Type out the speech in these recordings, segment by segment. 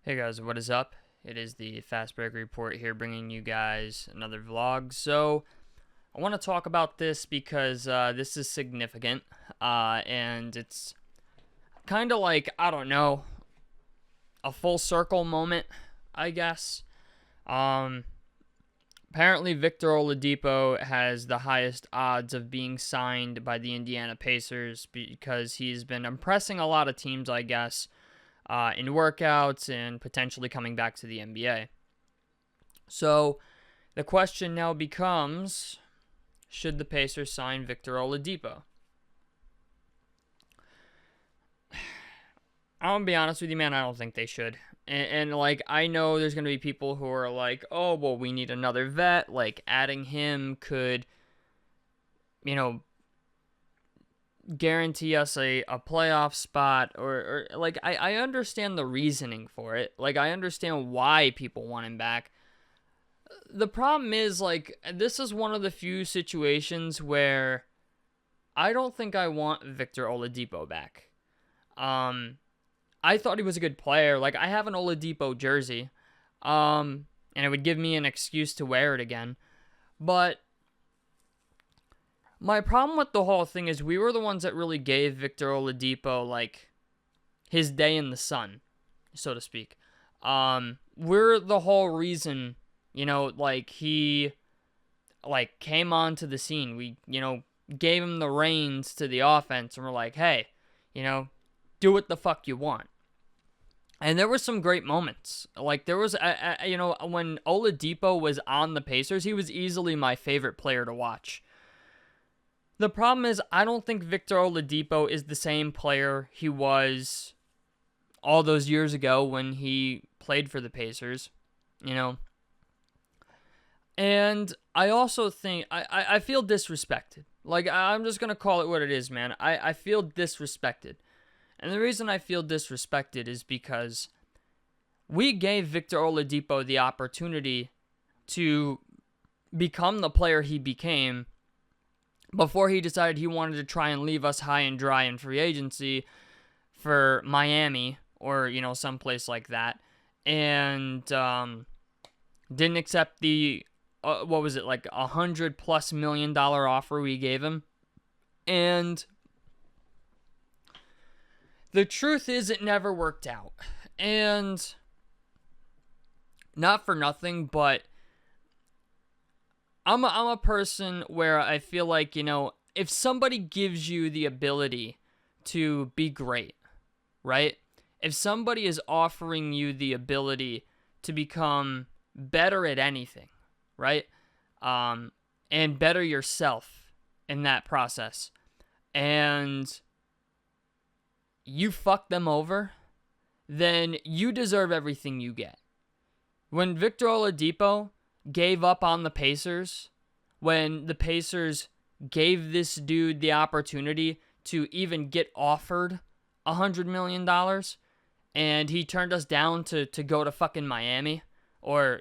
Hey guys, what is up? It is the Fast Break Report here, bringing you guys another vlog. So, I want to talk about this because this is significant, and it's kind of like, I don't know, a full circle moment, I guess. Um, Apparently, Victor Oladipo has the highest odds of being signed by the Indiana Pacers because he's been impressing a lot of teams, I guess, in workouts and potentially coming back to the NBA. So the question now becomes, should the Pacers sign Victor Oladipo? I'm going to be honest with you, man, I don't think they should. And like, I know there's going to be people who are like, oh, well, we need another vet. Like, adding him could, you know, guarantee us a playoff spot, or like, I understand the reasoning for it. Like, I understand why people want him back. The problem is, like, this is one of the few situations where I don't think I want Victor Oladipo back. I thought he was a good player. Like, I have an Oladipo jersey, and it would give me an excuse to wear it again. But my problem with the whole thing is we were the ones that really gave Victor Oladipo, like, his day in the sun, so to speak. We're the whole reason, like, he, like, came onto the scene. We, gave him the reins to the offense, and we're like, hey, do what the fuck you want. And there were some great moments. Like, there was, when Oladipo was on the Pacers, he was easily my favorite player to watch. The problem is, I don't think Victor Oladipo is the same player he was all those years ago when he played for the Pacers, And I also think, I feel disrespected. Like, I'm just going to call it what it is, man. I feel disrespected. And the reason I feel disrespected is because we gave Victor Oladipo the opportunity to become the player he became before he decided he wanted to try and leave us high and dry in free agency for Miami or, someplace like that. And didn't accept the, what was it, like $100+ million offer we gave him. And the truth is, it never worked out. And not for nothing, but I'm a person where I feel like, if somebody gives you the ability to be great, right? If somebody is offering you the ability to become better at anything, right? And better yourself in that process, and you fuck them over, then you deserve everything you get. When Victor Oladipo gave up on the Pacers, when the Pacers gave this dude the opportunity to even get offered $100 million, and he turned us down to go to fucking Miami, or,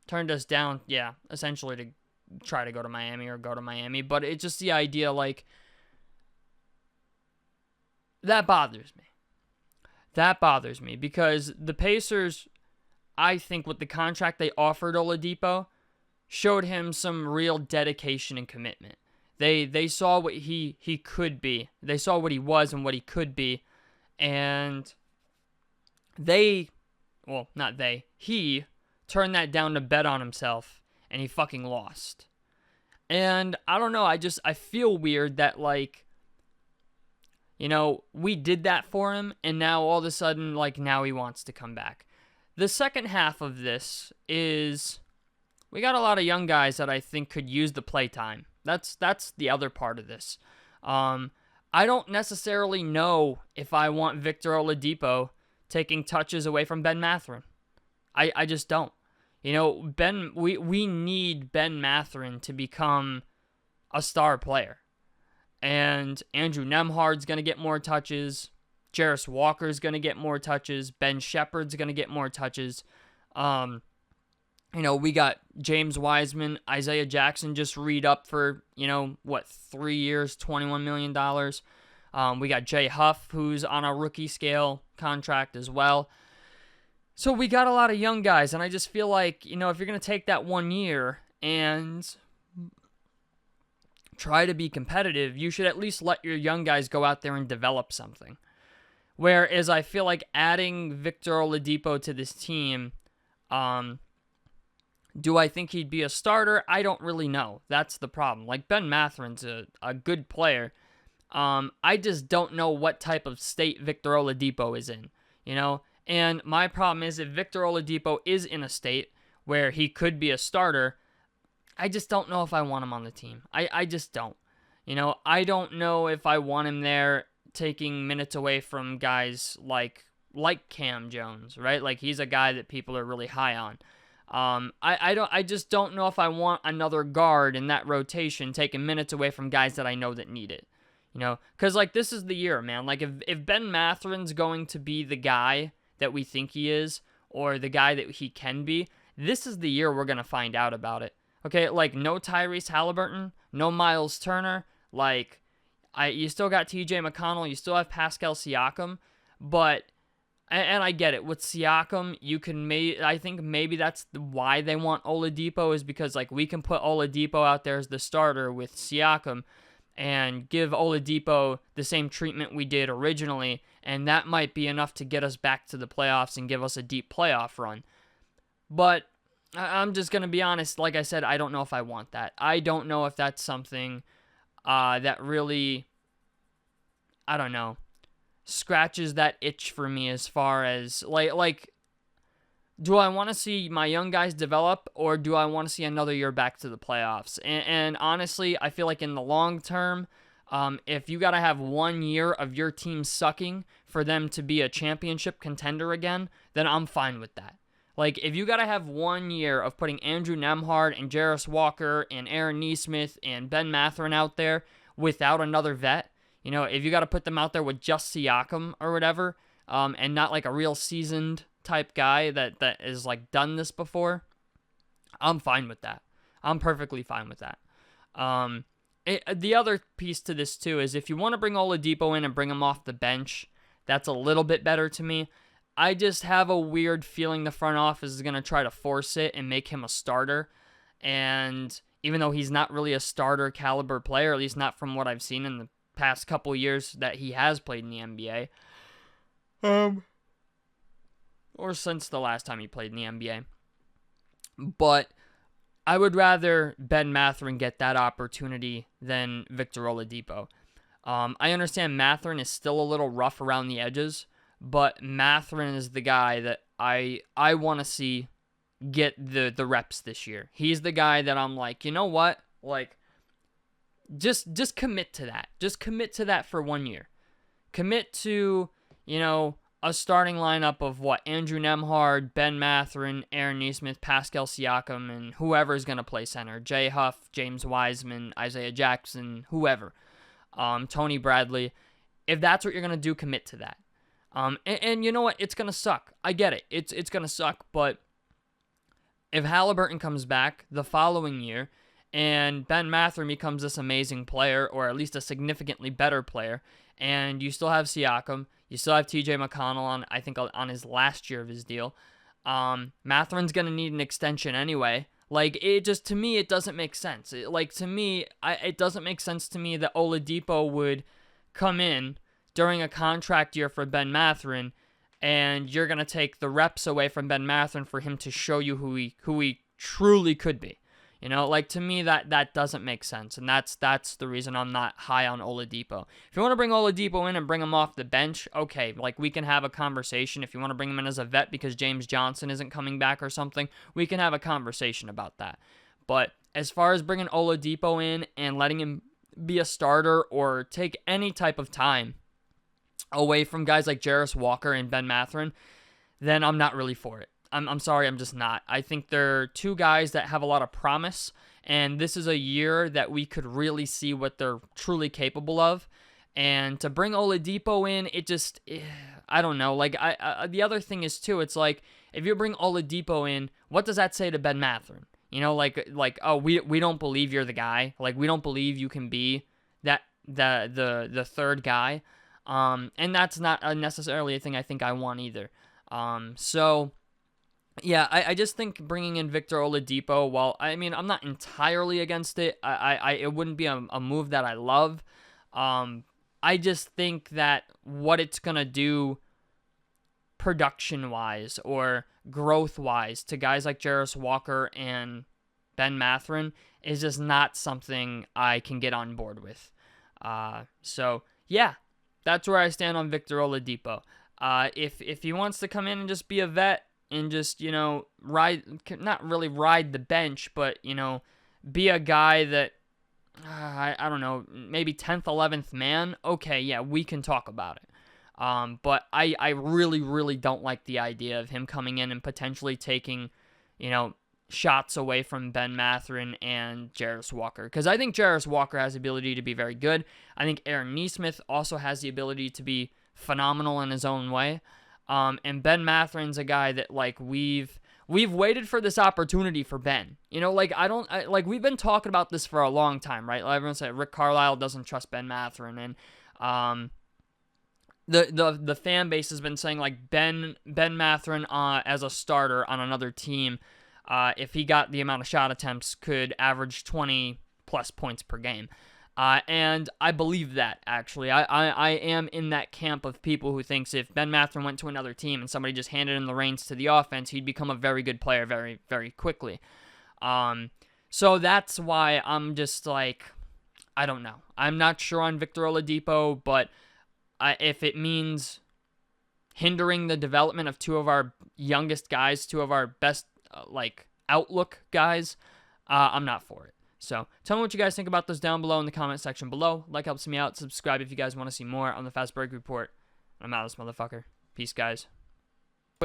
turned us down, yeah, essentially to try to go to Miami or go to Miami, but it's just the idea, like, that bothers me. That bothers me because the Pacers, I think with the contract they offered Oladipo, showed him some real dedication and commitment. They saw what he could be. They saw what he was and what he could be. And he turned that down to bet on himself, and he fucking lost. And I don't know, I feel weird that, like, we did that for him, and now all of a sudden, like, now he wants to come back. The second half of this is we got a lot of young guys that I think could use the playtime. That's the other part of this. I don't necessarily know if I want Victor Oladipo taking touches away from Ben Mathurin. I just don't. We need Ben Mathurin to become a star player. And Andrew Nembhard's going to get more touches. Jarace Walker's going to get more touches. Ben Shepherd's going to get more touches. We got James Wiseman, Isaiah Jackson just re-up for, 3 years, $21 million. We got Jay Huff, who's on a rookie scale contract as well. So we got a lot of young guys, and I just feel like, if you're going to take that 1 year and try to be competitive, you should at least let your young guys go out there and develop something. Whereas I feel like adding Victor Oladipo to this team, do I think he'd be a starter? I don't really know. That's the problem. Like, Benn Mathurin's a good player. I just don't know what type of state Victor Oladipo is in, And my problem is, if Victor Oladipo is in a state where he could be a starter, I just don't know if I want him on the team. I just don't. I don't know if I want him there taking minutes away from guys like Cam Jones, right? Like, he's a guy that people are really high on. I just don't know if I want another guard in that rotation taking minutes away from guys that I know that need it. Because, like, this is the year, man. Like, if Benn Mathurin's going to be the guy that we think he is, or the guy that he can be, this is the year we're going to find out about it. Okay, like, no Tyrese Halliburton, no Miles Turner, like, you still got TJ McConnell, you still have Pascal Siakam, but, and I get it, with Siakam, I think maybe that's why they want Oladipo, is because, like, we can put Oladipo out there as the starter with Siakam, and give Oladipo the same treatment we did originally, and that might be enough to get us back to the playoffs and give us a deep playoff run. But I'm just going to be honest, like I said, I don't know if I want that. I don't know if that's something that really, I don't know, scratches that itch for me as far as, like, do I want to see my young guys develop, or do I want to see another year back to the playoffs? And honestly, I feel like in the long term, if you got to have 1 year of your team sucking for them to be a championship contender again, then I'm fine with that. Like, if you got to have 1 year of putting Andrew Nembhard and Jarace Walker and Aaron Nesmith and Benn Mathurin out there without another vet, if you got to put them out there with just Siakam or whatever, and not like a real seasoned type guy that is like done this before, I'm fine with that. I'm perfectly fine with that. The other piece to this too is, if you want to bring Oladipo in and bring him off the bench, that's a little bit better to me. I just have a weird feeling the front office is going to try to force it and make him a starter. And even though he's not really a starter caliber player, at least not from what I've seen in the past couple years that he has played in the NBA, or since the last time he played in the NBA. But I would rather Benn Mathurin get that opportunity than Victor Oladipo. I understand Mathurin is still a little rough around the edges, but Mathurin is the guy that I want to see get the reps this year. He's the guy that I'm like, you know what? Like, just commit to that. Just commit to that for 1 year. Commit to, a starting lineup of Andrew Nembhard, Benn Mathurin, Aaron Nesmith, Pascal Siakam, and whoever is going to play center. Jay Huff, James Wiseman, Isaiah Jackson, whoever. Tony Bradley. If that's what you're going to do, commit to that. And you know what? It's going to suck. I get it. It's going to suck, but if Halliburton comes back the following year and Benn Mathurin becomes this amazing player, or at least a significantly better player, and you still have Siakam, you still have TJ McConnell on his last year of his deal, Mathurin's going to need an extension anyway. Like, to me, it doesn't make sense. It doesn't make sense to me that Oladipo would come in during a contract year for Benn Mathurin, and you're going to take the reps away from Benn Mathurin for him to show you who he truly could be. To me, that doesn't make sense, and that's the reason I'm not high on Oladipo. If you want to bring Oladipo in and bring him off the bench, okay, like, we can have a conversation. If you want to bring him in as a vet because James Johnson isn't coming back or something, we can have a conversation about that. But as far as bringing Oladipo in and letting him be a starter or take any type of time away from guys like Jarace Walker and Benn Mathurin, then I'm not really for it. I'm sorry, I'm just not. I think they're two guys that have a lot of promise, and this is a year that we could really see what they're truly capable of. And to bring Oladipo in, I don't know. Like, the other thing is, too, it's like, if you bring Oladipo in, what does that say to Benn Mathurin? Oh, we don't believe you're the guy. Like, we don't believe you can be the third guy. And that's not necessarily a thing I think I want either. So Yeah, I just think bringing in Victor Oladipo, while I mean I'm not entirely against it, it wouldn't be a move that I love. I just think that what it's gonna do production wise or growth wise to guys like Jarace Walker and Ben Mathurin is just not something I can get on board with. So yeah, that's where I stand on Victor Oladipo. If he wants to come in and just be a vet and just ride, not really ride the bench, but be a guy that I don't know, maybe 10th, 11th man. Okay, yeah, we can talk about it. But I really, really don't like the idea of him coming in and potentially taking, shots away from Ben Mathurin and Jarace Walker. Because I think Jarace Walker has the ability to be very good. I think Aaron Nesmith also has the ability to be phenomenal in his own way. And Ben Mathurin's a guy that, like, we've waited for this opportunity for Ben. We've been talking about this for a long time, right? Like everyone said Rick Carlisle doesn't trust Ben Mathurin, and the fan base has been saying like Ben Mathurin as a starter on another team, if he got the amount of shot attempts, could average 20 plus points per game. And I believe that, actually. I am in that camp of people who thinks if Ben Mathurin went to another team and somebody just handed him the reins to the offense, he'd become a very good player very, very quickly. So that's why I'm just like, I don't know. I'm not sure on Victor Oladipo, but if it means hindering the development of two of our youngest guys, two of our best, outlook guys, I'm not for it. So tell me what you guys think about this down below in the comment section below. Like helps me out. Subscribe if you guys want to see more on the Fast Break Report. I'm out of this motherfucker. Peace, guys.